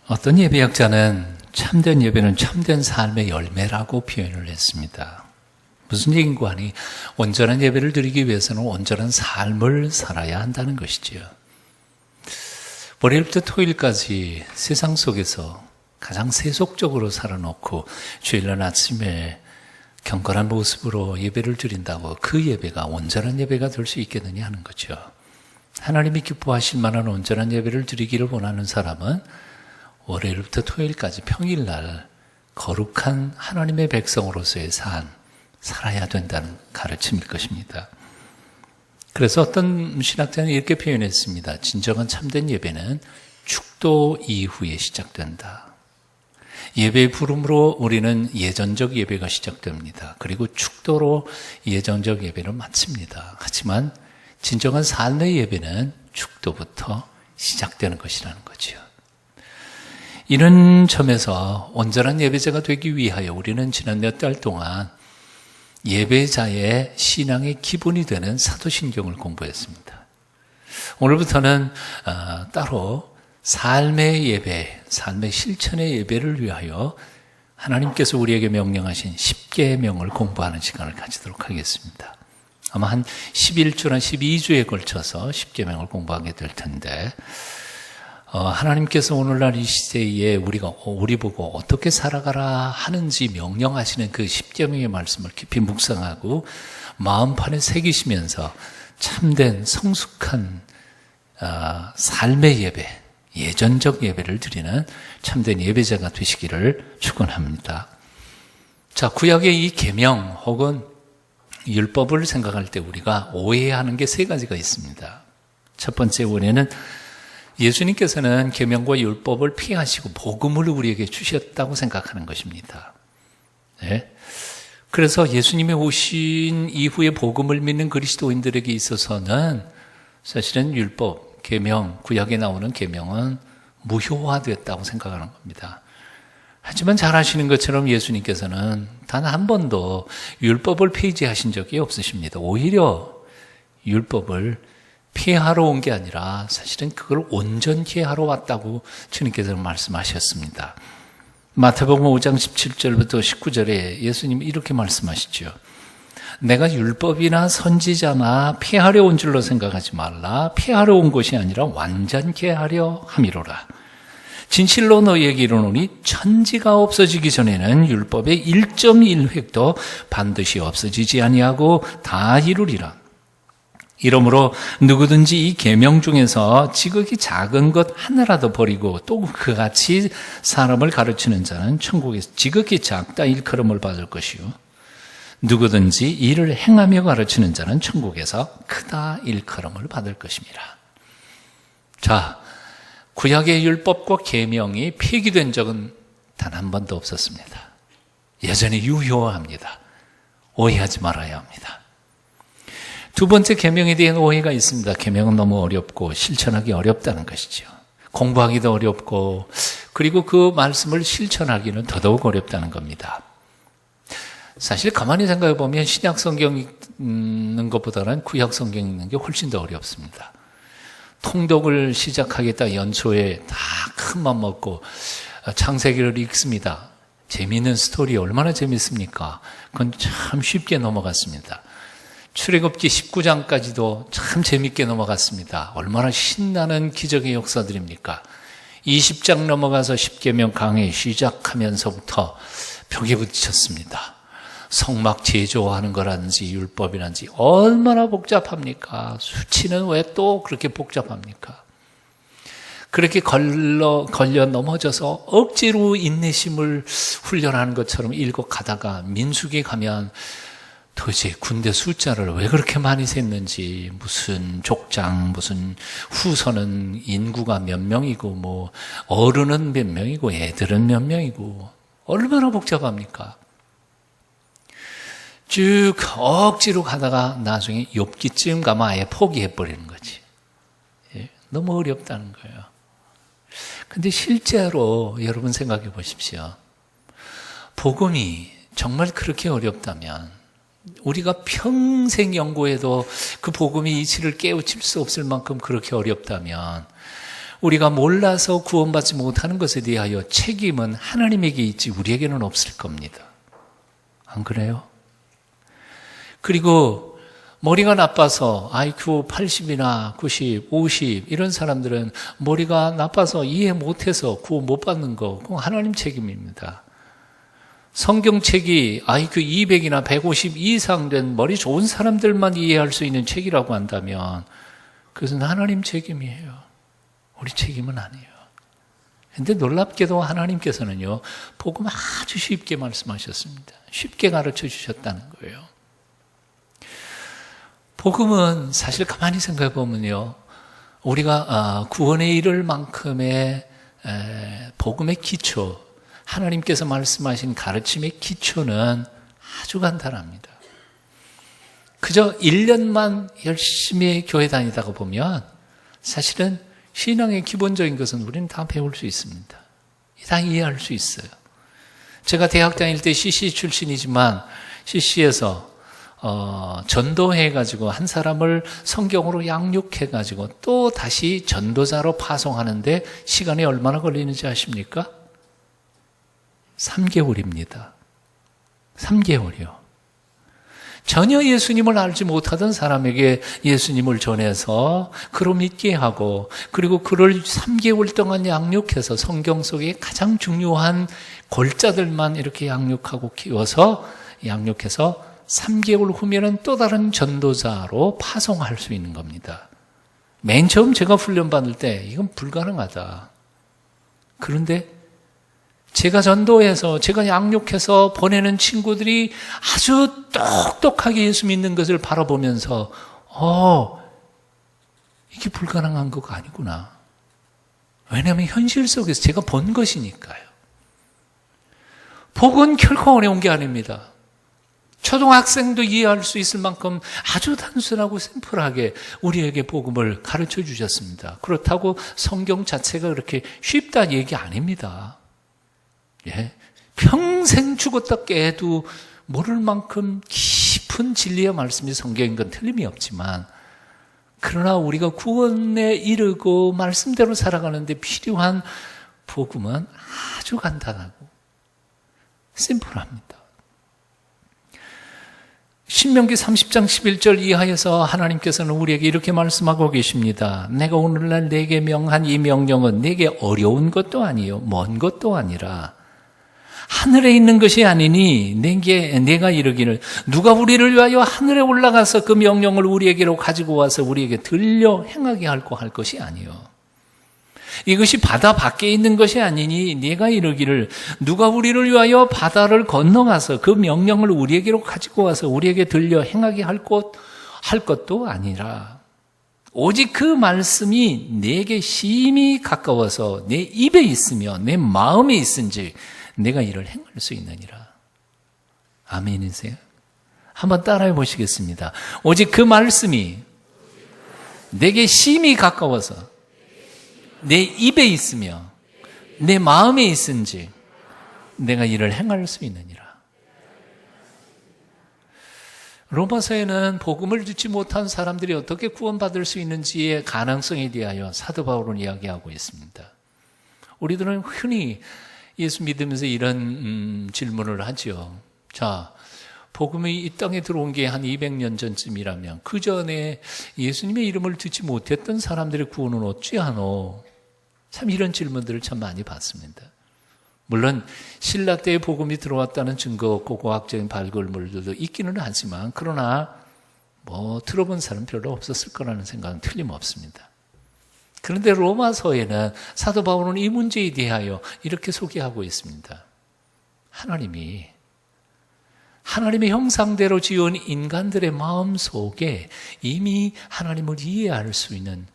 어떤 예배학자는 참된 예배는 참된 삶의 열매라고 표현을 했습니다. 무슨 얘기인고 하니 온전한 예배를 드리기 위해서는 온전한 삶을 살아야 한다는 것이지요. 월요일부터 토요일까지 세상 속에서 가장 세속적으로 살아놓고 주일날 아침에 경건한 모습으로 예배를 드린다고 그 예배가 온전한 예배가 될 수 있겠느냐 하는 거죠. 하나님이 기뻐하실 만한 온전한 예배를 드리기를 원하는 사람은 월요일부터 토요일까지 평일날 거룩한 하나님의 백성으로서의 삶 살아야 된다는 가르침일 것입니다. 그래서 어떤 신학자는 이렇게 표현했습니다. 진정한 참된 예배는 축도 이후에 시작된다. 예배의 부름으로 우리는 예전적 예배가 시작됩니다. 그리고 축도로 예전적 예배를 마칩니다. 하지만 진정한 삶의 예배는 축도부터 시작되는 것이라는 거죠. 이런 점에서 온전한 예배자가 되기 위하여 우리는 지난 몇 달 동안 예배자의 신앙의 기본이 되는 사도신경을 공부했습니다. 오늘부터는 따로 삶의 예배, 삶의 실천의 예배를 위하여 하나님께서 우리에게 명령하신 10계명을 공부하는 시간을 가지도록 하겠습니다. 아마 한 11주나 12주에 걸쳐서 10계명을 공부하게 될 텐데 하나님께서 오늘날 이 시대에 우리 보고 어떻게 살아가라 하는지 명령하시는 그 10계명의 말씀을 깊이 묵상하고 마음판에 새기시면서 참된 성숙한 삶의 예배, 예전적 예배를 드리는 참된 예배자가 되시기를 축원합니다. 자, 구약의 이 계명 혹은 율법을 생각할 때 우리가 오해하는 게 세 가지가 있습니다. 첫 번째 오해는 예수님께서는 계명과 율법을 피하시고 복음을 우리에게 주셨다고 생각하는 것입니다. 네? 그래서 예수님이 오신 이후에 복음을 믿는 그리스도인들에게 있어서는 사실은 율법, 계명, 구약에 나오는 계명은 무효화됐다고 생각하는 겁니다. 하지만 잘 아시는 것처럼 예수님께서는 단 한 번도 율법을 폐지하신 적이 없으십니다. 오히려 율법을 피하러 온 게 아니라 사실은 그걸 온전히 하러 왔다고 주님께서는 말씀하셨습니다. 마태복음 5장 17절부터 19절에 예수님이 이렇게 말씀하시죠. 내가 율법이나 선지자나 피하려 온 줄로 생각하지 말라. 피하려 온 것이 아니라 완전케 하려 함이로라. 진실로 너희에게 이르노니 천지가 없어지기 전에는 율법의 1.1획도 반드시 없어지지 아니하고 다 이루리라. 이러므로 누구든지 이 계명 중에서 지극히 작은 것 하나라도 버리고 또 그같이 사람을 가르치는 자는 천국에서 지극히 작다 일컬음을 받을 것이요 누구든지 이를 행하며 가르치는 자는 천국에서 크다 일컬음을 받을 것입니다. 자, 구약의 율법과 계명이 폐기된 적은 단 한 번도 없었습니다. 여전히 유효합니다. 오해하지 말아야 합니다. 두 번째 계명에 대한 오해가 있습니다. 계명은 너무 어렵고 실천하기 어렵다는 것이죠. 공부하기도 어렵고 그리고 그 말씀을 실천하기는 더더욱 어렵다는 겁니다. 사실 가만히 생각해 보면 신약 성경 읽는 것보다는 구약 성경 읽는 게 훨씬 더 어렵습니다. 통독을 시작하겠다 연초에 다 큰 맘 먹고 창세기를 읽습니다. 재미있는 스토리 얼마나 재밌습니까? 그건 참 쉽게 넘어갔습니다. 출애굽기 19장까지도 참 재밌게 넘어갔습니다. 얼마나 신나는 기적의 역사들입니까? 20장 넘어가서 10계명 강해 시작하면서부터 벽에 부딪혔습니다. 성막 제조하는 거라든지 율법이라든지 얼마나 복잡합니까? 수치는 왜 또 그렇게 복잡합니까? 그렇게 걸려 넘어져서 억지로 인내심을 훈련하는 것처럼 읽고 가다가 민수기 가면 도대체 군대 숫자를 왜 그렇게 많이 셌는지 무슨 족장 무슨 후손은 인구가 몇 명이고 뭐 어른은 몇 명이고 애들은 몇 명이고 얼마나 복잡합니까? 쭉 억지로 가다가 나중에 욥기쯤 가면 아예 포기해버리는 거지. 너무 어렵다는 거예요. 근데 실제로 여러분 생각해 보십시오. 복음이 정말 그렇게 어렵다면 우리가 평생 연구해도 그 복음의 이치를 깨우칠 수 없을 만큼 그렇게 어렵다면 우리가 몰라서 구원받지 못하는 것에 대하여 책임은 하나님에게 있지 우리에게는 없을 겁니다. 안 그래요? 그리고 머리가 나빠서 IQ 80이나 90, 50 이런 사람들은 머리가 나빠서 이해 못해서 구원 못 받는 거 그건 하나님 책임입니다. 성경책이 IQ 200이나 150 이상 된 머리 좋은 사람들만 이해할 수 있는 책이라고 한다면 그것은 하나님 책임이에요. 우리 책임은 아니에요. 그런데 놀랍게도 하나님께서는요, 복음 아주 쉽게 말씀하셨습니다. 쉽게 가르쳐 주셨다는 거예요. 복음은 사실 가만히 생각해 보면요, 우리가 구원에 이를 만큼의 복음의 기초, 하나님께서 말씀하신 가르침의 기초는 아주 간단합니다. 그저 1년만 열심히 교회 다니다가 보면 사실은 신앙의 기본적인 것은 우리는 다 배울 수 있습니다. 다 이해할 수 있어요. 제가 대학 다닐 때 CC 출신이지만 CC에서 전도해가지고 한 사람을 성경으로 양육해가지고 또 다시 전도자로 파송하는데 시간이 얼마나 걸리는지 아십니까? 3개월입니다. 3개월이요. 전혀 예수님을 알지 못하던 사람에게 예수님을 전해서 그로 믿게 하고 그리고 그를 3개월 동안 양육해서 성경 속에 가장 중요한 골자들만 이렇게 양육하고 키워서 양육해서 3개월 후면은 또 다른 전도자로 파송할 수 있는 겁니다. 맨 처음 제가 훈련 받을 때 이건 불가능하다. 그런데 제가 전도해서 제가 양육해서 보내는 친구들이 아주 똑똑하게 예수 믿는 것을 바라보면서 이게 불가능한 거가 아니구나. 왜냐하면 현실 속에서 제가 본 것이니까요. 복은 결코 어려운 게 아닙니다. 초등학생도 이해할 수 있을 만큼 아주 단순하고 심플하게 우리에게 복음을 가르쳐 주셨습니다. 그렇다고 성경 자체가 그렇게 쉽다 얘기 아닙니다. 예, 평생 죽었다 깨도 모를 만큼 깊은 진리의 말씀이 성경인 건 틀림이 없지만 그러나 우리가 구원에 이르고 말씀대로 살아가는데 필요한 복음은 아주 간단하고 심플합니다. 신명기 30장 11절 이하에서 하나님께서는 우리에게 이렇게 말씀하고 계십니다. 내가 오늘날 내게 명한 이 명령은 내게 어려운 것도 아니요 먼 것도 아니라 하늘에 있는 것이 아니니 내가 이르기를 누가 우리를 위하여 하늘에 올라가서 그 명령을 우리에게로 가지고 와서 우리에게 들려 행하게 할 것이 아니요 이것이 바다 밖에 있는 것이 아니니 내가 이르기를 누가 우리를 위하여 바다를 건너가서 그 명령을 우리에게로 가지고 와서 우리에게 들려 행하게 할 것도 아니라 오직 그 말씀이 내게 심히 가까워서 내 입에 있으며 내 마음에 있은지 내가 이를 행할 수 있느니라. 아멘이세요? 한번 따라해 보시겠습니다. 오직 그 말씀이 내게 심히 가까워서 내 입에 있으며 내 마음에 있은지 내가 이를 행할 수 있느니라. 로마서에는 복음을 듣지 못한 사람들이 어떻게 구원받을 수 있는지의 가능성에 대하여 사도 바울은 이야기하고 있습니다. 우리들은 흔히 예수 믿으면서 이런 질문을 하죠. 자, 복음이 이 땅에 들어온 게 한 200년 전쯤이라면 그 전에 예수님의 이름을 듣지 못했던 사람들의 구원은 어찌하노? 참 이런 질문들을 참 많이 받습니다. 물론 신라 때에 복음이 들어왔다는 증거 없고 과학적인 발굴물들도 있기는 하지만 그러나 들어본 사람 별로 없었을 거라는 생각은 틀림없습니다. 그런데 로마서에는 사도 바울은 이 문제에 대하여 이렇게 소개하고 있습니다. 하나님의 형상대로 지은 인간들의 마음 속에 이미 하나님을 이해할 수 있는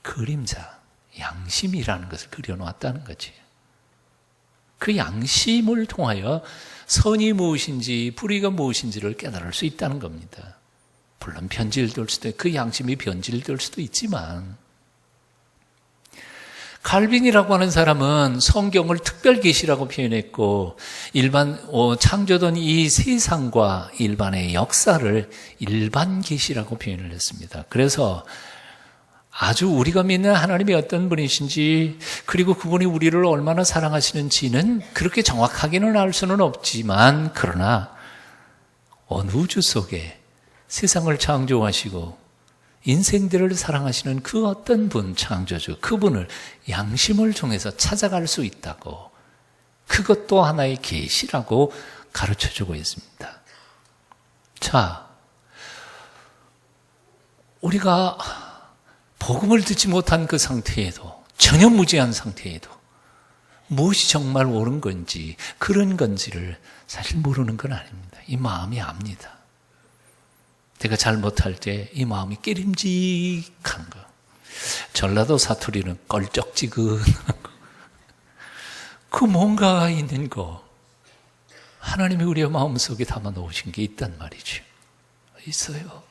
그림자, 양심이라는 것을 그려놓았다는 거지. 그 양심을 통하여 선이 무엇인지 불의가 무엇인지를 깨달을 수 있다는 겁니다. 물론 변질될 수도 있고 그 양심이 변질될 수도 있지만 칼빈이라고 하는 사람은 성경을 특별 계시라고 표현했고 일반 창조된 이 세상과 일반의 역사를 일반 계시라고 표현을 했습니다. 그래서 아주 우리가 믿는 하나님이 어떤 분이신지, 그리고 그분이 우리를 얼마나 사랑하시는지는 그렇게 정확하게는 알 수는 없지만, 그러나 어느 우주 속에 세상을 창조하시고 인생들을 사랑하시는 그 어떤 분, 창조주, 그분을 양심을 통해서 찾아갈 수 있다고, 그것도 하나의 계시라고 가르쳐주고 있습니다. 자, 우리가 복음을 듣지 못한 그 상태에도, 전혀 무지한 상태에도 무엇이 정말 옳은 건지, 그런 건지를 사실 모르는 건 아닙니다. 이 마음이 압니다. 내가 잘못할 때 이 마음이 깨림직한 거, 전라도 사투리는 껄쩍지근한 거, 그 뭔가가 있는 거, 하나님이 우리의 마음속에 담아 놓으신 게 있단 말이죠. 있어요.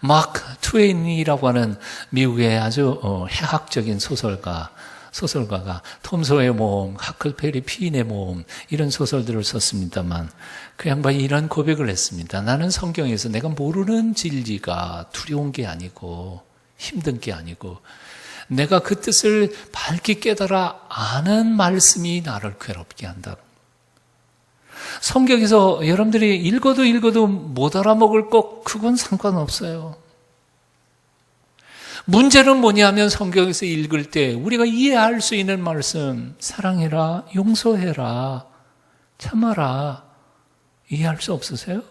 마크 트웨인이라고 하는 미국의 아주 해학적인 소설가가 톰 소의 모험, 하클페리 피인의 모험, 이런 소설들을 썼습니다만, 그 양반이 이런 고백을 했습니다. 나는 성경에서 내가 모르는 진리가 두려운 게 아니고 힘든 게 아니고, 내가 그 뜻을 밝게 깨달아 아는 말씀이 나를 괴롭게 한다. 성경에서 여러분들이 읽어도 못 알아먹을 것, 그건 상관없어요. 문제는 뭐냐면, 성경에서 읽을 때 우리가 이해할 수 있는 말씀, 사랑해라, 용서해라, 참아라, 이해할 수 없으세요?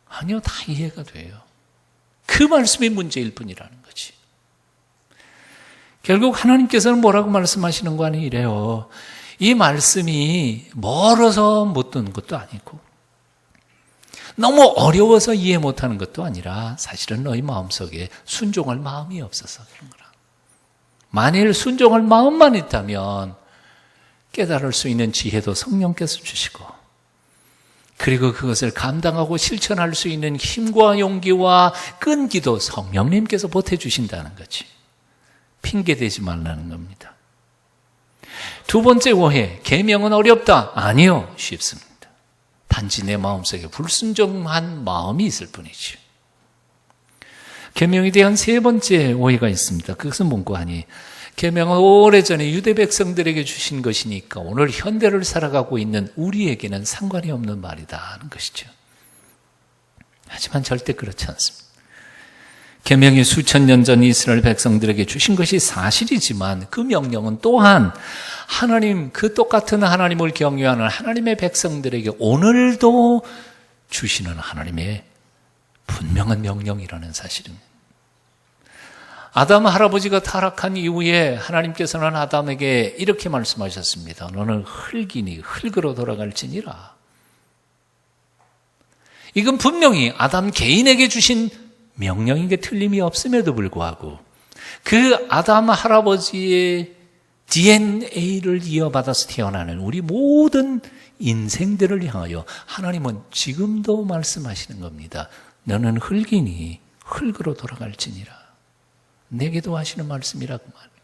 아니요, 다 이해가 돼요. 그 말씀이 문제일 뿐이라는 거지. 결국 하나님께서는 뭐라고 말씀하시는 거 아니에요. 이 말씀이 멀어서 못 듣는 것도 아니고, 너무 어려워서 이해 못하는 것도 아니라, 사실은 너희 마음속에 순종할 마음이 없어서 그런 거라. 만일 순종할 마음만 있다면 깨달을 수 있는 지혜도 성령께서 주시고, 그리고 그것을 감당하고 실천할 수 있는 힘과 용기와 끈기도 성령님께서 보태주신다는 거지. 핑계대지 말라는 겁니다. 두 번째 오해, 계명은 어렵다. 아니요, 쉽습니다. 단지 내 마음속에 불순종한 마음이 있을 뿐이죠. 계명에 대한 세 번째 오해가 있습니다. 그것은 뭔고 하니, 계명은 오래전에 유대 백성들에게 주신 것이니까 오늘 현대를 살아가고 있는 우리에게는 상관이 없는 말이다 하는 것이죠. 하지만 절대 그렇지 않습니다. 계명이 수천 년 전 이스라엘 백성들에게 주신 것이 사실이지만, 그 명령은 또한 하나님, 그 똑같은 하나님을 경외하는 하나님의 백성들에게 오늘도 주시는 하나님의 분명한 명령이라는 사실입니다. 아담 할아버지가 타락한 이후에 하나님께서는 아담에게 이렇게 말씀하셨습니다. 너는 흙이니 흙으로 돌아갈지니라. 이건 분명히 아담 개인에게 주신 명령인 게 틀림이 없음에도 불구하고, 그 아담 할아버지의 DNA를 이어받아서 태어나는 우리 모든 인생들을 향하여 하나님은 지금도 말씀하시는 겁니다. 너는 흙이니 흙으로 돌아갈지니라. 내게도 하시는 말씀이라고 말해요.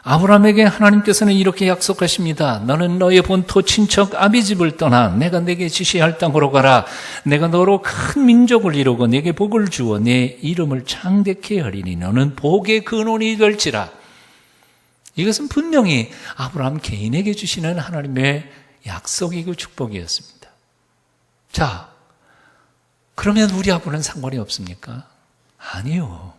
아브라함에게 하나님께서는 이렇게 약속하십니다. 너는 너의 본토 친척 아비집을 떠나 내가 내게 지시할 땅으로 가라. 내가 너로 큰 민족을 이루고 내게 복을 주어 내 이름을 창대케 하리니 너는 복의 근원이 될지라. 이것은 분명히 아브라함 개인에게 주시는 하나님의 약속이고 축복이었습니다. 자, 그러면 우리하고는 상관이 없습니까? 아니요.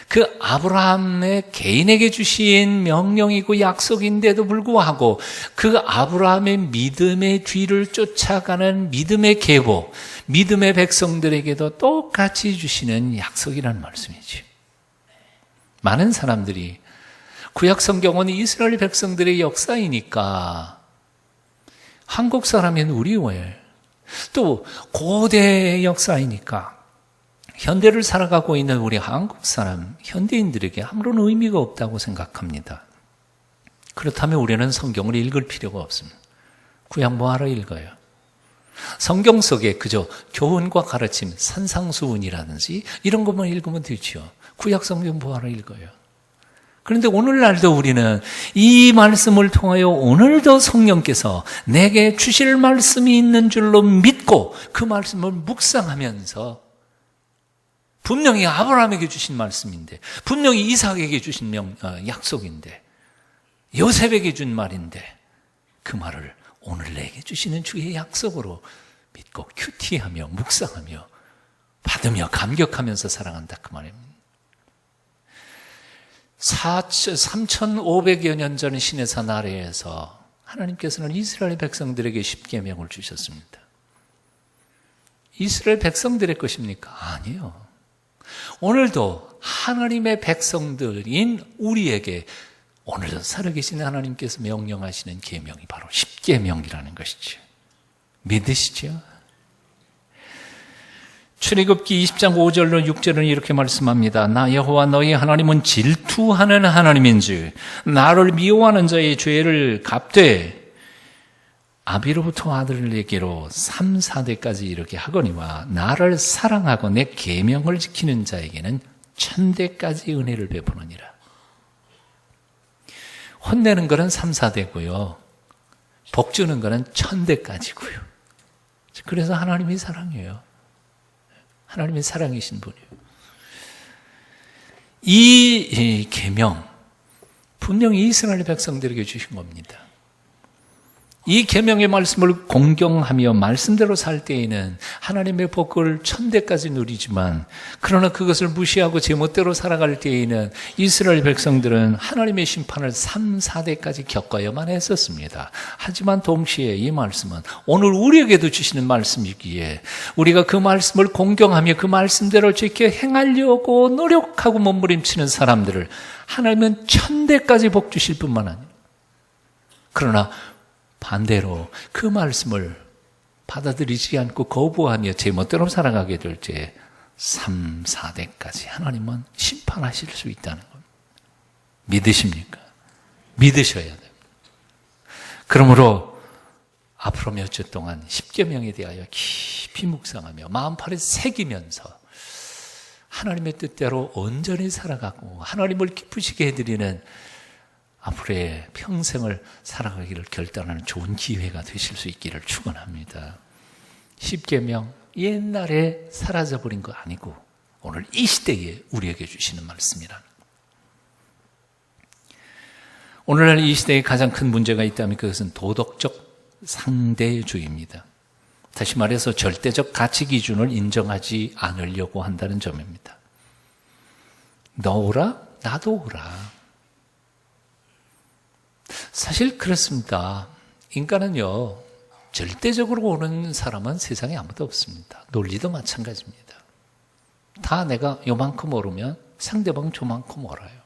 그 아브라함의 개인에게 주신 명령이고 약속인데도 불구하고, 그 아브라함의 믿음의 뒤를 쫓아가는 믿음의 계보, 믿음의 백성들에게도 똑같이 주시는 약속이라는 말씀이죠. 많은 사람들이 구약 성경은 이스라엘 백성들의 역사이니까, 한국 사람인 우리 왜, 또 고대 역사이니까 현대를 살아가고 있는 우리 한국 사람, 현대인들에게 아무런 의미가 없다고 생각합니다. 그렇다면 우리는 성경을 읽을 필요가 없습니다. 구약 뭐하러 읽어요? 성경 속에 그저 교훈과 가르침, 산상수훈이라든지 이런 것만 읽으면 되죠. 구약 성경 뭐하러 읽어요? 그런데 오늘날도 우리는 이 말씀을 통하여 오늘도 성령께서 내게 주실 말씀이 있는 줄로 믿고 그 말씀을 묵상하면서 분명히 아브라함에게 주신 말씀인데, 분명히 이삭에게 주신 약속인데, 요셉에게 준 말인데, 그 말을 오늘 내게 주시는 주의 약속으로 믿고 큐티하며 묵상하며 받으며 감격하면서 사랑한다, 그 말입니다. 3,500여 년 전 시내산 아래에서 하나님께서는 이스라엘 백성들에게 십계명을 주셨습니다. 이스라엘 백성들의 것입니까? 아니요. 오늘도 하나님의 백성들인 우리에게 오늘도 살아계신 하나님께서 명령하시는 계명이 바로 십계명이라는 것이죠. 믿으시죠? 출애굽기 20장 5절로 6절은 이렇게 말씀합니다. 나 여호와 너희 하나님은 질투하는 하나님인즉 나를 미워하는 자의 죄를 갚되 아비로부터 아들에게로 3, 4대까지 이렇게 하거니와 나를 사랑하고 내 계명을 지키는 자에게는 1000대까지 은혜를 베푸느니라. 혼내는 거는 3, 4대고요. 복 주는 거는 1000대까지고요. 그래서 하나님이 사랑해요. 하나님이 사랑이신 분이에요. 이 계명 분명히 이스라엘 백성들에게 주신 겁니다. 이 계명의 말씀을 공경하며 말씀대로 살 때에는 하나님의 복을 1000대까지 누리지만, 그러나 그것을 무시하고 제멋대로 살아갈 때에는 이스라엘 백성들은 하나님의 심판을 3, 4대까지 겪어야만 했었습니다. 하지만 동시에 이 말씀은 오늘 우리에게도 주시는 말씀이기에 우리가 그 말씀을 공경하며 그 말씀대로 지켜 행하려고 노력하고 몸부림치는 사람들을 하나님은 1000대까지 복 주실 뿐만 아니라, 그러나 반대로 그 말씀을 받아들이지 않고 거부하며 제멋대로 살아가게 될 때 3, 4대까지 하나님은 심판하실 수 있다는 겁니다. 믿으십니까? 믿으셔야 됩니다. 그러므로 앞으로 몇 주 동안 십계명에 대하여 깊이 묵상하며 마음판에 새기면서 하나님의 뜻대로 온전히 살아가고 하나님을 기쁘시게 해드리는 앞으로의 평생을 살아가기를 결단하는 좋은 기회가 되실 수 있기를 축원합니다. 십계명 옛날에 사라져버린 거 아니고 오늘 이 시대에 우리에게 주시는 말씀이라는, 오늘날 이 시대에 가장 큰 문제가 있다면 그것은 도덕적 상대주의입니다. 다시 말해서 절대적 가치 기준을 인정하지 않으려고 한다는 점입니다. 너 오라? 나도 오라. 사실 그렇습니다. 인간은요, 절대적으로 오는 사람은 세상에 아무도 없습니다. 논리도 마찬가지입니다. 다 내가 요만큼 오르면 상대방 저만큼 오라요.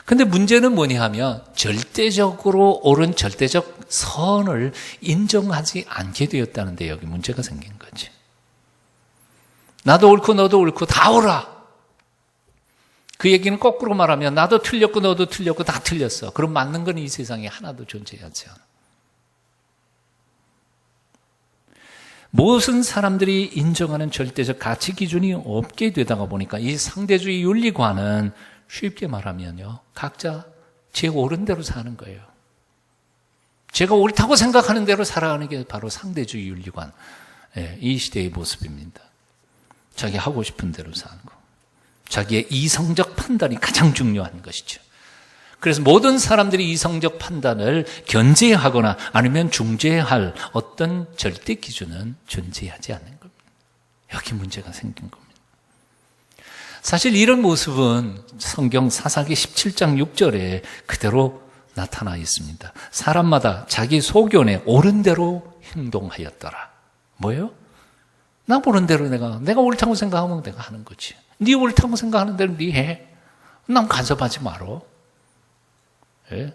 근데 문제는 뭐냐 하면 절대적으로 옳은 절대적 선을 인정하지 않게 되었다는데 여기 문제가 생긴 거지. 나도 옳고 너도 옳고 다 오라. 그 얘기는 거꾸로 말하면 나도 틀렸고 너도 틀렸고 다 틀렸어. 그럼 맞는 건 이 세상에 하나도 존재하지 않아. 모든 사람들이 인정하는 절대적 가치 기준이 없게 되다가 보니까 이 상대주의 윤리관은 쉽게 말하면요, 각자 제 옳은 대로 사는 거예요. 제가 옳다고 생각하는 대로 살아가는 게 바로 상대주의 윤리관, 이 시대의 모습입니다. 자기 하고 싶은 대로 사는 거. 자기의 이성적 판단이 가장 중요한 것이죠. 그래서 모든 사람들이 이성적 판단을 견제하거나 아니면 중재할 어떤 절대 기준은 존재하지 않는 겁니다. 여기 문제가 생긴 겁니다. 사실 이런 모습은 성경 사사기 17장 6절에 그대로 나타나 있습니다. 사람마다 자기 소견에 옳은 대로 행동하였더라. 뭐예요? 나 보는 대로 내가 옳다고 생각하면 내가 하는 거지. 네 옳다고 생각하는 대로 네 해. 난 간섭하지 마라. 예?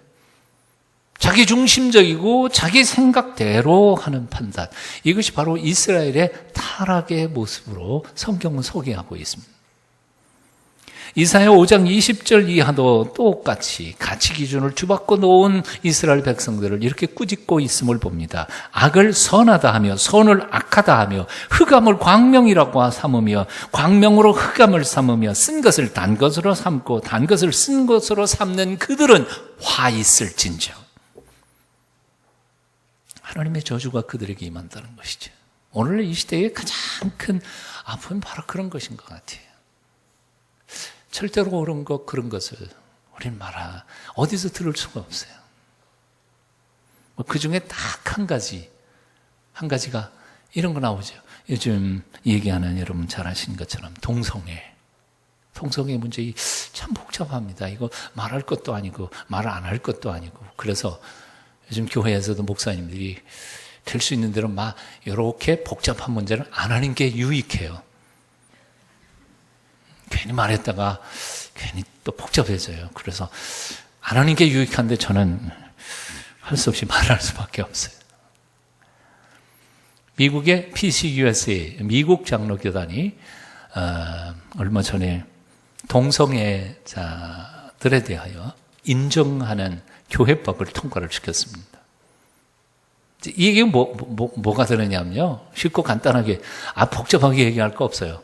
자기 중심적이고 자기 생각대로 하는 판단. 이것이 바로 이스라엘의 타락의 모습으로 성경은 소개하고 있습니다. 이사야 5장 20절 이하도 똑같이 가치 기준을 뒤바꿔 놓은 이스라엘 백성들을 이렇게 꾸짖고 있음을 봅니다. 악을 선하다 하며 선을 악하다 하며 흑암을 광명이라고 삼으며 광명으로 흑암을 삼으며 쓴 것을 단 것으로 삼고 단 것을 쓴 것으로 삼는 그들은 화 있을진저. 하나님의 저주가 그들에게 임한다는 것이죠. 오늘 이 시대의 가장 큰 아픔은 바로 그런 것인 것 같아요. 절대로 옳은 것, 그런 것을 우리는 어디서 들을 수가 없어요. 그 중에 딱 한 가지가 이런 거 나오죠. 요즘 얘기하는 여러분 잘 아시는 것처럼 동성애 문제 참 복잡합니다. 이거 말할 것도 아니고 말 안 할 것도 아니고. 그래서 요즘 교회에서도 목사님들이 될 수 있는 대로 이렇게 복잡한 문제를 안 하는 게 유익해요. 괜히 말했다가 괜히 또 복잡해져요. 그래서 안 하는 게 유익한데 저는 할 수 없이 말할 수밖에 없어요. 미국의 PCUSA, 미국 장로교단이 얼마 전에 동성애자들에 대하여 인정하는 교회법을 통과를 시켰습니다. 이게 뭐가 되느냐면요. 쉽고 간단하게, 복잡하게 얘기할 거 없어요.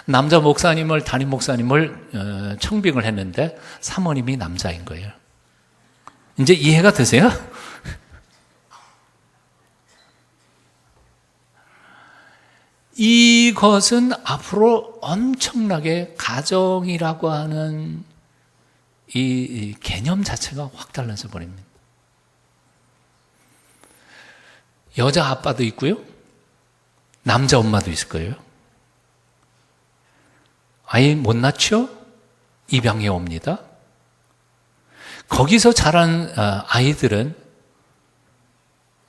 남자 목사님을, 담임 목사님을 청빙을 했는데 사모님이 남자인 거예요. 이제 이해가 되세요? 이것은 앞으로 엄청나게 가정이라고 하는 이 개념 자체가 확 달라져 버립니다. 여자 아빠도 있고요. 남자 엄마도 있을 거예요. 아이 못 낳죠? 입양해 옵니다. 거기서 자란 아이들은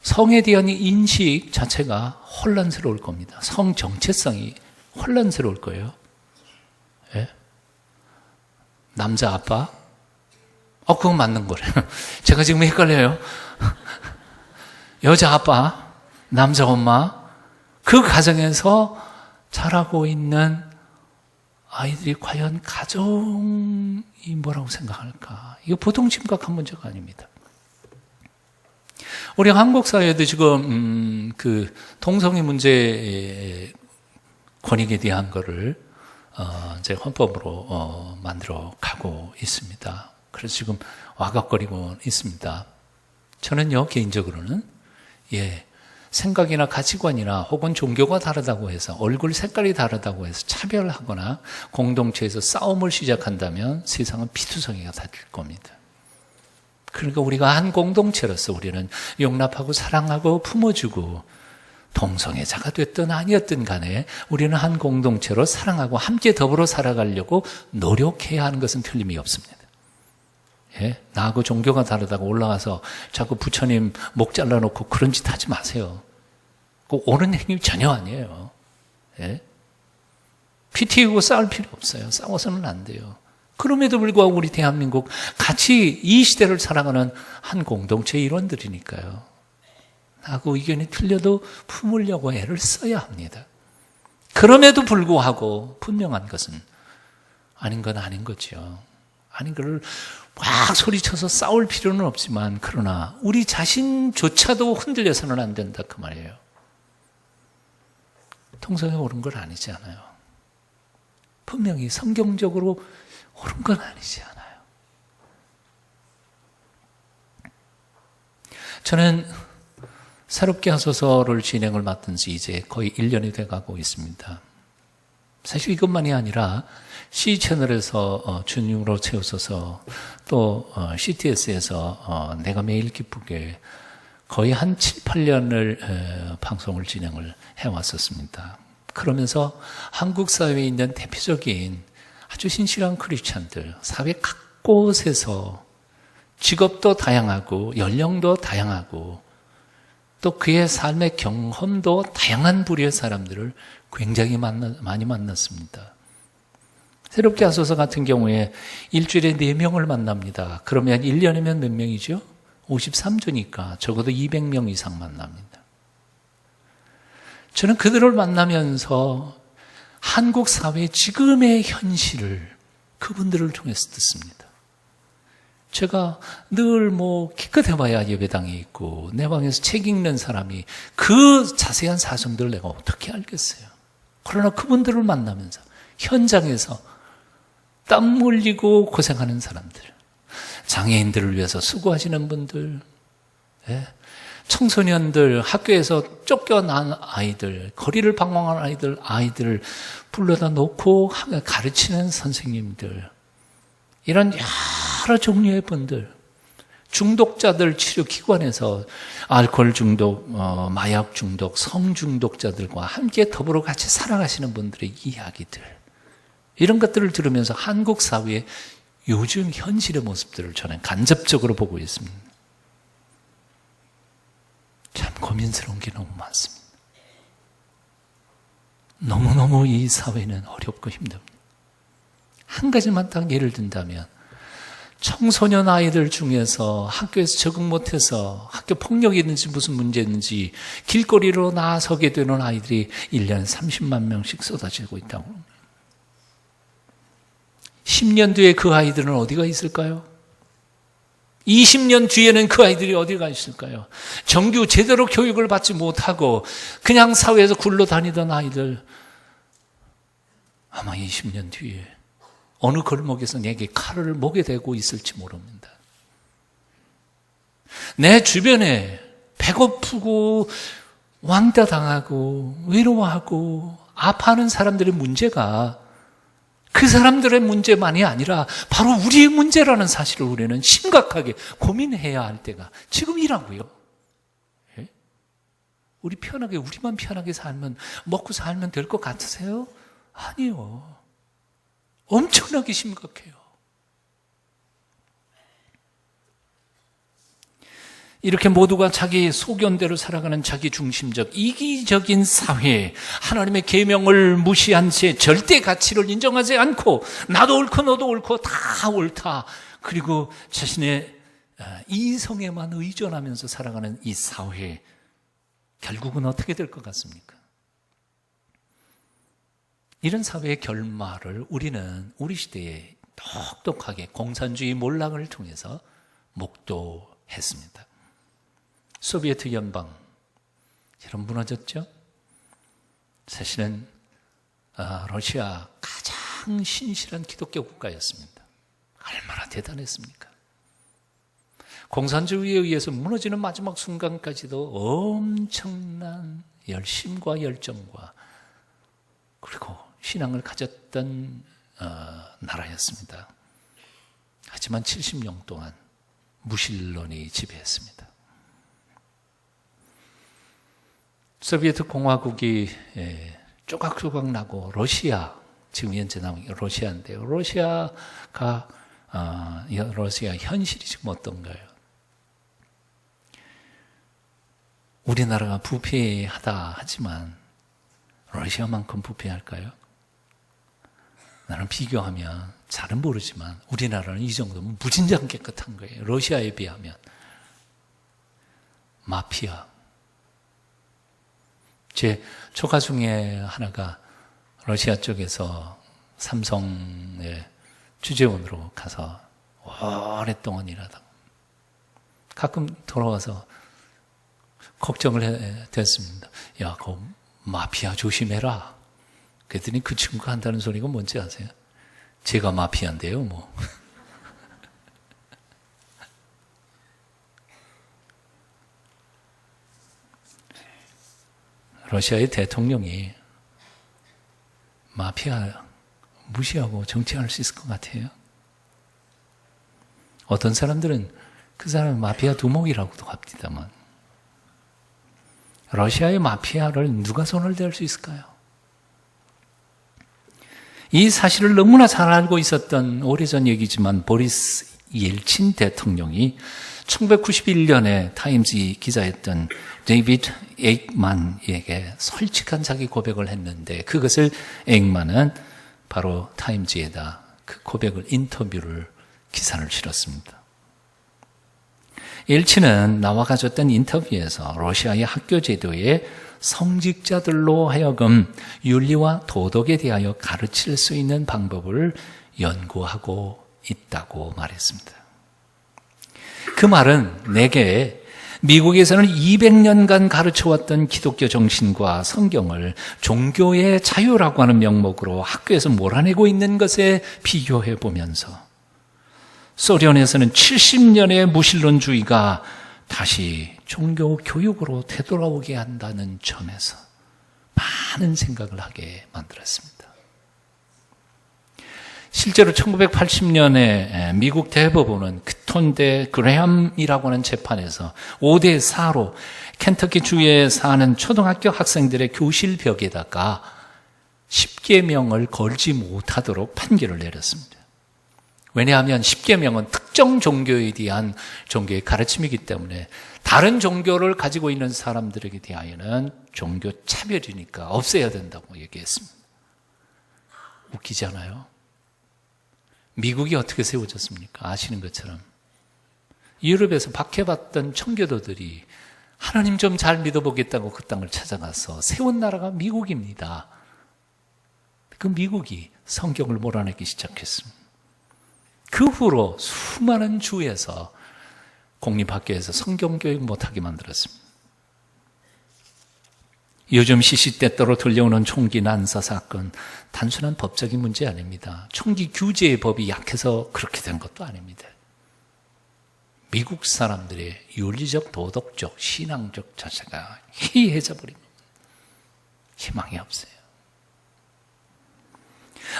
성에 대한 인식 자체가 혼란스러울 겁니다. 성 정체성이 혼란스러울 거예요. 예? 남자 아빠? 그건 맞는 거래요. 제가 지금 헷갈려요. 여자 아빠, 남자 엄마, 그 가정에서 자라고 있는 아이들이 과연 가정이 뭐라고 생각할까? 이거 보통 심각한 문제가 아닙니다. 우리 한국 사회에도 지금 그 동성애 문제 권익에 대한 거를 이제 헌법으로 만들어 가고 있습니다. 그래서 지금 와각거리고 있습니다. 저는요 개인적으로는 생각이나 가치관이나 혹은 종교가 다르다고 해서 얼굴 색깔이 다르다고 해서 차별하거나 공동체에서 싸움을 시작한다면 세상은 피투성이가 다 될 겁니다. 그러니까 우리가 한 공동체로서 우리는 용납하고 사랑하고 품어주고 동성애자가 됐든 아니었든 간에 우리는 한 공동체로 사랑하고 함께 더불어 살아가려고 노력해야 하는 것은 틀림이 없습니다. 나하고 종교가 다르다고 올라가서 자꾸 부처님 목 잘라놓고 그런 짓 하지 마세요. 그 옳은 행위 전혀 아니에요. 피 튀기고 싸울 필요 없어요. 싸워서는 안 돼요. 그럼에도 불구하고 우리 대한민국 같이 이 시대를 살아가는 한 공동체의 일원들이니까요. 나하고 의견이 틀려도 품으려고 애를 써야 합니다. 그럼에도 불구하고 분명한 것은 아닌 건 아닌 거죠. 아닌 걸 막 소리쳐서 싸울 필요는 없지만 그러나 우리 자신조차도 흔들려서는 안 된다 그 말이에요. 통성에 옳은 건 아니지 않아요. 분명히 성경적으로 옳은 건 아니지 않아요. 저는 새롭게 하소서를 진행을 맡은 지 이제 거의 1년이 돼가고 있습니다. 사실 이것만이 아니라 C채널에서 주님으로 채우소서 또 CTS에서 내가 매일 기쁘게 거의 한 7, 8년을 방송을 진행을 해왔었습니다. 그러면서 한국 사회에 있는 대표적인 아주 신실한 크리스찬들, 사회 각곳에서 직업도 다양하고 연령도 다양하고 또 그의 삶의 경험도 다양한 부류의 사람들을 굉장히 많이 만났습니다. 새롭게 하소서 같은 경우에 일주일에 4명을 만납니다. 그러면 1년이면 몇 명이죠? 53주니까 적어도 200명 이상 만납니다. 저는 그들을 만나면서 한국 사회의 지금의 현실을 그분들을 통해서 듣습니다. 제가 늘 기껏해봐야 예배당에 있고 내 방에서 책 읽는 사람이 그 자세한 사정들을 내가 어떻게 알겠어요. 그러나 그분들을 만나면서 현장에서 땀 흘리고 고생하는 사람들, 장애인들을 위해서 수고하시는 분들, 청소년들, 학교에서 쫓겨난 아이들, 거리를 방황한 아이들을 불러다 놓고 가르치는 선생님들, 이런 여러 종류의 분들, 중독자들 치료기관에서 알코올 중독, 마약 중독, 성중독자들과 함께 더불어 같이 살아가시는 분들의 이야기들, 이런 것들을 들으면서 한국 사회의 요즘 현실의 모습들을 저는 간접적으로 보고 있습니다. 참 고민스러운 게 너무 많습니다. 너무너무 이 사회는 어렵고 힘듭니다. 한 가지만 딱 예를 든다면, 청소년 아이들 중에서 학교에서 적응 못해서 학교 폭력이 있는지 무슨 문제인지 길거리로 나서게 되는 아이들이 1년에 30만 명씩 쏟아지고 있다고 합니다. 10년 뒤에 그 아이들은 어디가 있을까요? 20년 뒤에는 그 아이들이 어디가 있을까요? 정규 제대로 교육을 받지 못하고 그냥 사회에서 굴러다니던 아이들, 아마 20년 뒤에 어느 골목에서 내게 칼을 목에 대고 있을지 모릅니다. 내 주변에 배고프고 왕따당하고 외로워하고 아파하는 사람들의 문제가 그 사람들의 문제만이 아니라 바로 우리의 문제라는 사실을 우리는 심각하게 고민해야 할 때가 지금이라고요. 예? 우리만 편하게 먹고 살면 될 것 같으세요? 아니요. 엄청나게 심각해요. 이렇게 모두가 자기 소견대로 살아가는 자기중심적 이기적인 사회, 하나님의 계명을 무시한 채 절대 가치를 인정하지 않고 나도 옳고 너도 옳고 다 옳다, 그리고 자신의 이성에만 의존하면서 살아가는 이 사회, 결국은 어떻게 될 것 같습니까? 이런 사회의 결말을 우리는 우리 시대에 똑똑하게 공산주의 몰락을 통해서 목도했습니다. 소비에트 연방, 여러분 무너졌죠? 사실은 러시아 가장 신실한 기독교 국가였습니다. 얼마나 대단했습니까? 공산주의에 의해서 무너지는 마지막 순간까지도 엄청난 열심과 열정과 그리고 신앙을 가졌던 나라였습니다. 하지만 70년 동안 무신론이 지배했습니다. 소비에트 공화국이 쪼각쪼각 나고 러시아, 지금 현재 나온 게 러시아인데요. 러시아 현실이 지금 어떤가요? 우리나라가 부패하다 하지만 러시아만큼 부패할까요? 나는 비교하면 잘은 모르지만 우리나라는 이 정도면 무진장 깨끗한 거예요. 러시아에 비하면. 마피아. 제 조카 중에 하나가 러시아 쪽에서 삼성의 주재원으로 가서 오랫동안 일하다가 가끔 돌아와서 걱정을 됐습니다. 야, 그 마피아 조심해라. 그랬더니 그 친구가 한다는 소리가 뭔지 아세요? 제가 마피아인데요, 뭐. 러시아의 대통령이 마피아 무시하고 정치할 수 있을 것 같아요. 어떤 사람들은 그 사람을 마피아 두목이라고도 합니다만 러시아의 마피아를 누가 손을 댈 수 있을까요? 이 사실을 너무나 잘 알고 있었던 오래전 얘기지만 보리스 옐친 대통령이 1991년에 타임즈 기자였던 데이비드 에익만에게 솔직한 자기 고백을 했는데 그것을 에익만은 바로 타임즈에다 그 고백을 인터뷰를 기사를 실었습니다. 옐친은 나와 가졌던 인터뷰에서 러시아의 학교 제도에 성직자들로 하여금 윤리와 도덕에 대하여 가르칠 수 있는 방법을 연구하고 있다고 말했습니다. 그 말은 내게 미국에서는 200년간 가르쳐왔던 기독교 정신과 성경을 종교의 자유라고 하는 명목으로 학교에서 몰아내고 있는 것에 비교해 보면서 소련에서는 70년의 무신론주의가 다시 종교 교육으로 되돌아오게 한다는 점에서 많은 생각을 하게 만들었습니다. 실제로 1980년에 미국 대법원은 크톤 대 그레함이라고 하는 재판에서 5대 4로 켄터키 주에 사는 초등학교 학생들의 교실 벽에다가 10계명을 걸지 못하도록 판결을 내렸습니다. 왜냐하면 10계명은 특정 종교에 대한 종교의 가르침이기 때문에 다른 종교를 가지고 있는 사람들에게 대하여는 종교 차별이니까 없애야 된다고 얘기했습니다. 웃기지 않아요? 미국이 어떻게 세워졌습니까? 아시는 것처럼 유럽에서 박해받던 청교도들이 하나님 좀 잘 믿어보겠다고 그 땅을 찾아가서 세운 나라가 미국입니다. 그 미국이 성경을 몰아내기 시작했습니다. 그 후로 수많은 주에서 공립학교에서 성경교육 못하게 만들었습니다. 요즘 시시때때로 들려오는 총기 난사 사건, 단순한 법적인 문제 아닙니다. 총기 규제의 법이 약해서 그렇게 된 것도 아닙니다. 미국 사람들의 윤리적, 도덕적, 신앙적 자세가 희해져 버린 겁니다. 희망이 없어요.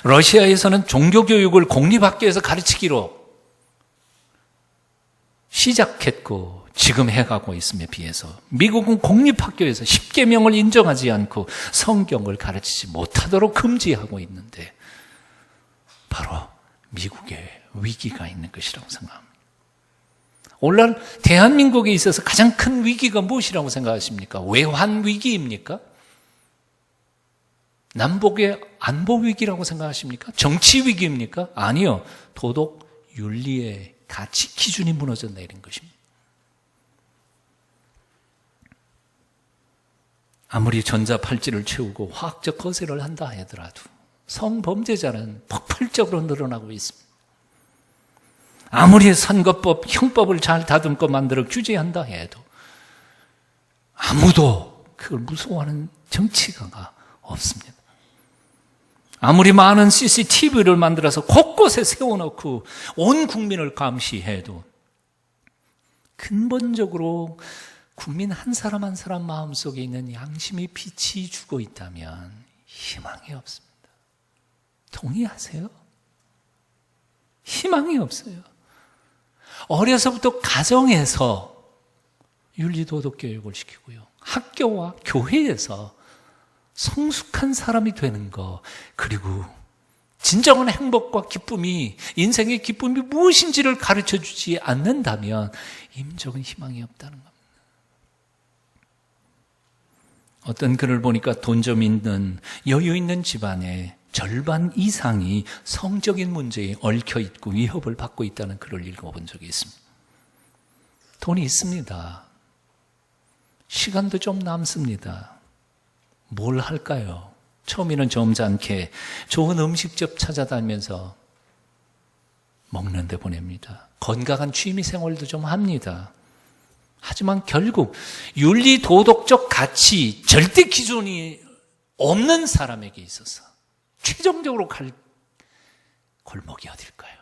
러시아에서는 종교교육을 공립학교에서 가르치기로 시작했고 지금 해가고 있음에 비해서 미국은 공립학교에서 10계명을 인정하지 않고 성경을 가르치지 못하도록 금지하고 있는데 바로 미국에 위기가 있는 것이라고 생각합니다. 오늘날 대한민국에 있어서 가장 큰 위기가 무엇이라고 생각하십니까? 외환 위기입니까? 남북의 안보 위기라고 생각하십니까? 정치 위기입니까? 아니요. 도덕, 윤리의 가치 기준이 무너져 내린 것입니다. 아무리 전자팔찌를 채우고 화학적 거세를 한다 하더라도 성범죄자는 폭발적으로 늘어나고 있습니다. 아무리 선거법, 형법을 잘 다듬고 만들어 규제한다 해도 아무도 그걸 무서워하는 정치가가 없습니다. 아무리 많은 CCTV를 만들어서 곳곳에 세워놓고 온 국민을 감시해도 근본적으로 국민 한 사람 한 사람 마음속에 있는 양심이 빛이 죽어 있다면 희망이 없습니다. 동의하세요? 희망이 없어요. 어려서부터 가정에서 윤리도덕 교육을 시키고요. 학교와 교회에서 성숙한 사람이 되는 것, 그리고 진정한 행복과 기쁨이, 인생의 기쁨이 무엇인지를 가르쳐주지 않는다면 임적은 희망이 없다는 겁니다. 어떤 글을 보니까 돈 좀 있는, 여유 있는 집안의 절반 이상이 성적인 문제에 얽혀있고 위협을 받고 있다는 글을 읽어본 적이 있습니다. 돈이 있습니다. 시간도 좀 남습니다. 뭘 할까요? 처음에는 점잖게 좋은 음식집 찾아다니면서 먹는 데 보냅니다. 건강한 취미생활도 좀 합니다. 하지만 결국 윤리 도덕적 가치, 절대 기준이 없는 사람에게 있어서 최종적으로 갈 골목이 어딜까요?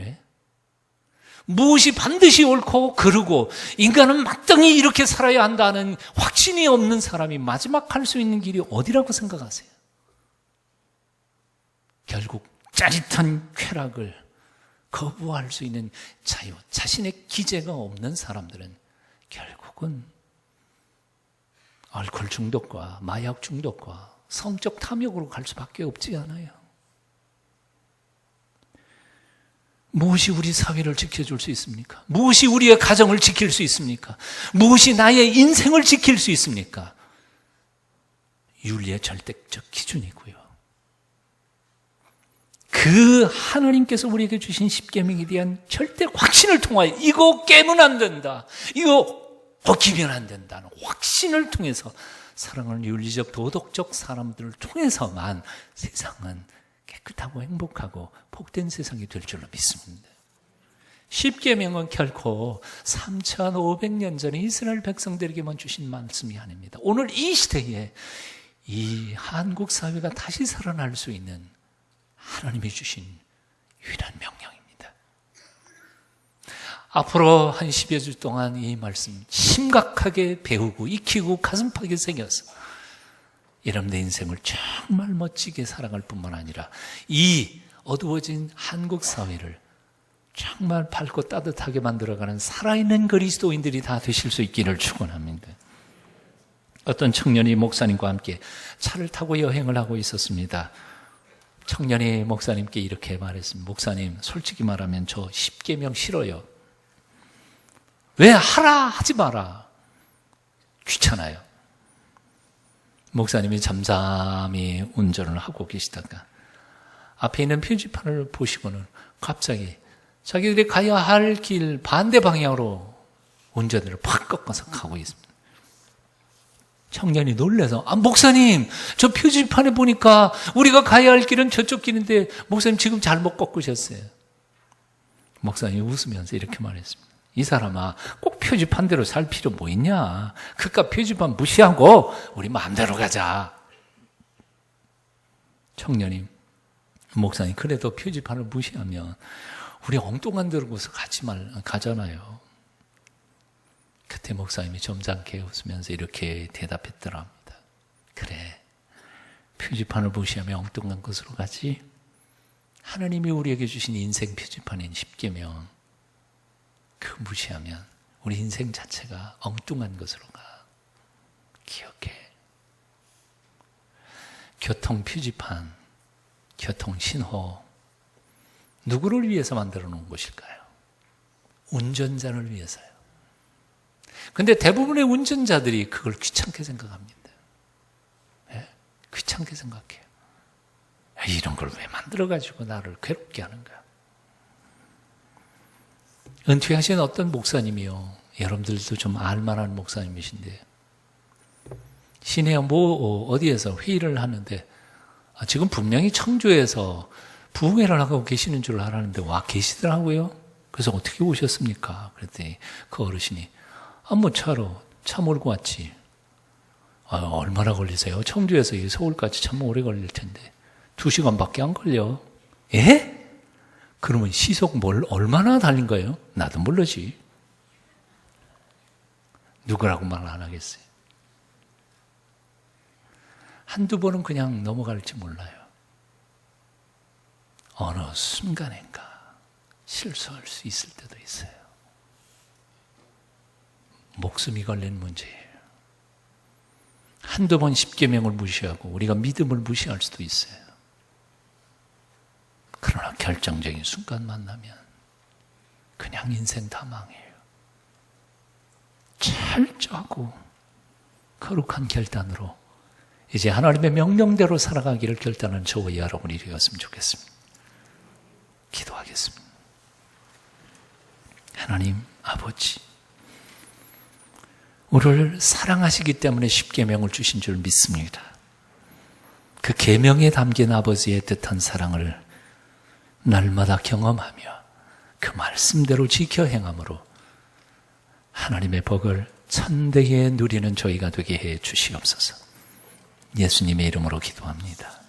예? 무엇이 반드시 옳고 그르고 인간은 마땅히 이렇게 살아야 한다는 확신이 없는 사람이 마지막 갈 수 있는 길이 어디라고 생각하세요? 결국 짜릿한 쾌락을 거부할 수 있는 자유, 자신의 기재가 없는 사람들은 결국은 알코올 중독과 마약 중독과 성적 탐욕으로 갈 수밖에 없지 않아요. 무엇이 우리 사회를 지켜줄 수 있습니까? 무엇이 우리의 가정을 지킬 수 있습니까? 무엇이 나의 인생을 지킬 수 있습니까? 윤리의 절대적 기준이고요. 그 하나님께서 우리에게 주신 십계명에 대한 절대 확신을 통하여 이거 깨면 안 된다, 이거 어기면 안 된다는 확신을 통해서 사랑하는 윤리적 도덕적 사람들을 통해서만 세상은 깨끗하고 행복하고 복된 세상이 될 줄로 믿습니다. 십계명은 결코 3,500년 전에 이스라엘 백성들에게만 주신 말씀이 아닙니다. 오늘 이 시대에 이 한국 사회가 다시 살아날 수 있는 하나님이 주신 유일한 명령입니다. 앞으로 한 10여 주 동안 이 말씀 심각하게 배우고 익히고 가슴팍에 새겨서 여러분의 인생을 정말 멋지게 살아갈 뿐만 아니라 이 어두워진 한국 사회를 정말 밝고 따뜻하게 만들어가는 살아있는 그리스도인들이 다 되실 수 있기를 축원합니다. 어떤 청년이 목사님과 함께 차를 타고 여행을 하고 있었습니다. 청년이 목사님께 이렇게 말했습니다. 목사님, 솔직히 말하면 저 10계명 싫어요. 왜 하라 하지 마라. 귀찮아요. 목사님이 잠잠히 운전을 하고 계시다가 앞에 있는 표지판을 보시고는 갑자기 자기들이 가야 할 길 반대 방향으로 운전을 팍 꺾어서 가고 있습니다. 청년이 놀라서 목사님, 저 표지판에 보니까 우리가 가야 할 길은 저쪽 길인데 목사님 지금 잘못 꺾으셨어요. 목사님이 웃으면서 이렇게 말했습니다. 이 사람아, 꼭 표지판대로 살 필요 뭐 있냐? 그깟 표지판 무시하고 우리 마음대로 가자. 청년이, 목사님, 그래도 표지판을 무시하면 우리 엉뚱한 데로 가잖아요. 그때 목사님이 점잖게 웃으면서 이렇게 대답했더랍니다. 그래, 표지판을 무시하면 엉뚱한 곳으로 가지. 하나님이 우리에게 주신 인생 표지판인 10계명, 그 무시하면 우리 인생 자체가 엉뚱한 것으로 가. 기억해. 교통 표지판, 교통 신호, 누구를 위해서 만들어 놓은 것일까요? 운전자를 위해서요. 근데 대부분의 운전자들이 그걸 귀찮게 생각합니다. 네? 귀찮게 생각해요. 이런 걸 왜 만들어가지고 나를 괴롭게 하는가? 은퇴하신 어떤 목사님이요. 여러분들도 좀 알만한 목사님이신데, 시내 어디에서 회의를 하는데, 지금 분명히 청주에서 부흥회를 하고 계시는 줄 알았는데 와 계시더라고요. 그래서 어떻게 오셨습니까? 그랬더니 그 어르신이 차 몰고 왔지. 얼마나 걸리세요? 청주에서 서울까지 참 오래 걸릴 텐데 2시간밖에 안 걸려. 예? 그러면 시속 얼마나 달린 거예요? 나도 모르지. 누구라고 말 안 하겠어요. 한두 번은 그냥 넘어갈지 몰라요. 어느 순간인가 실수할 수 있을 때도 있어요. 목숨이 걸린 문제예요. 한두 번 10계명을 무시하고 우리가 믿음을 무시할 수도 있어요. 그러나 결정적인 순간 만나면 그냥 인생 다 망해요. 철저하고 거룩한 결단으로 이제 하나님의 명령대로 살아가기를 결단한 저와 여러분이 되었으면 좋겠습니다. 기도하겠습니다. 하나님 아버지, 우리를 사랑하시기 때문에 10계명을 주신 줄 믿습니다. 그 계명에 담긴 아버지의 뜻한 사랑을 날마다 경험하며 그 말씀대로 지켜 행함으로 하나님의 복을 천대에 누리는 저희가 되게 해 주시옵소서. 예수님의 이름으로 기도합니다.